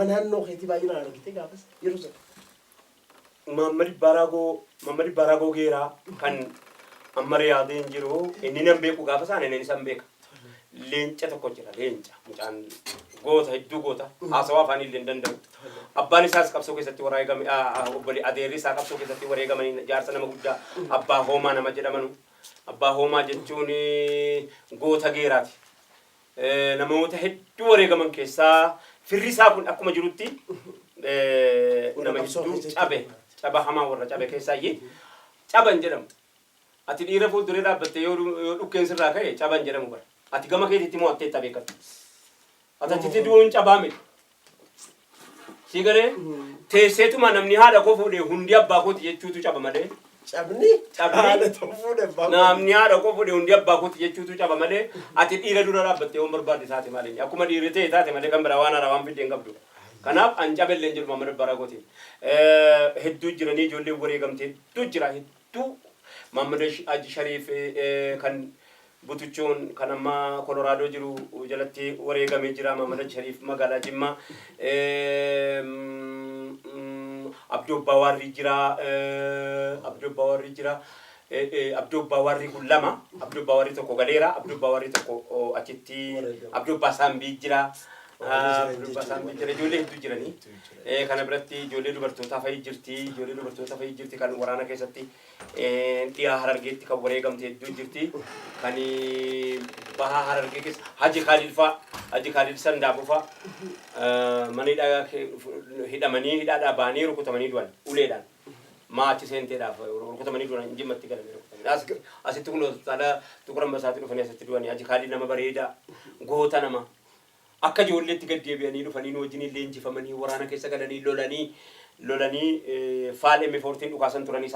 Manannoo keetii baay'inaan argite gaafas yeroo sana. Mamadi Baraagoo geeraa kan amma yaadeen jiru inni nan beeku gaafa isaan inni san beeka. Leenca tokko jira leenca mucaan goota hedduu goota haasawaa afaan illee hin danda'u. Abbaan isaas qabsoo keessatti wareegame obbolee adeerri isaa qabsoo keessatti wareegamanii jaarsa nama guddaa abbaa hoomaa nama jedhamanu. Abbaa hoomaa jechuun goota geeraati. Namoota hedduu wareegaman keessaa firri isaa kun akkuma jirutti nama hedduu caba hamaa warra cabe keessaa caban jedhamu. Ati dhiira fuulduree dhaabbattee yoo dhukkeen sirraa ka'e caban jedhamu bara. Ati gama keetitti moo attee beekatu. Ati du'uun cabaa miti. Si galee teesseetuma namni haadha koo fuudhee hundi abbaa kooti jechuutu caba malee. Cabni namni haadha koo fuudhee hundi abbaa kooti jechuutu caba malee. Ati dhiira dura dhaabbattee waan barbaade taate malee. Akkuma dhiirri ta'e taate malee kan biraa waan haaraa waan fideen qabdu. Kanaaf an cabelleen jiru Mamadi Baraagootiin. Hedduu jiranii ijoolleen wareegamtee hedduu jira hedduu. Mamadi Shariif kan butuchuun kan amma Koloraadoo jiru jalatti wareegamee jira. Mamadi Shariif magaalaa Jimmaa. Abduu Bawarri jira. Abduu Bawarri kun lama. Abduu Bawarri tokko galeera. Abduu Bawarri tokko achitti Abduu Basambii jira. Ijoollee hedduu jiranii. Kana biratti ijoollee dubartootaa fa'i jirti. Kan waraana keessatti dhiyaa Harargeetti kan wareegamte hedduu jirti. Kan bahaa Harargee keessa Haji Khalil fa'a. Haji Khalil Sandaaboo fa'a. Mana hidhamanii hidhaadhaa baanii rukutamanii du'an uleedhaan. Maatii seenteedhaaf rukutamanii du'an Jimmatti galanii rukutamanii. Asitti kun hospitaala Tuqur Ambassaatti dhufanii asitti du'anii. Haji Khalil nama bareedaa goota nama. Akka ijoolleetti gad deebi'anii dhufanii wajjin illee injifamanii waraana keessa galanii lolanii faal M14 dhukaasan turanii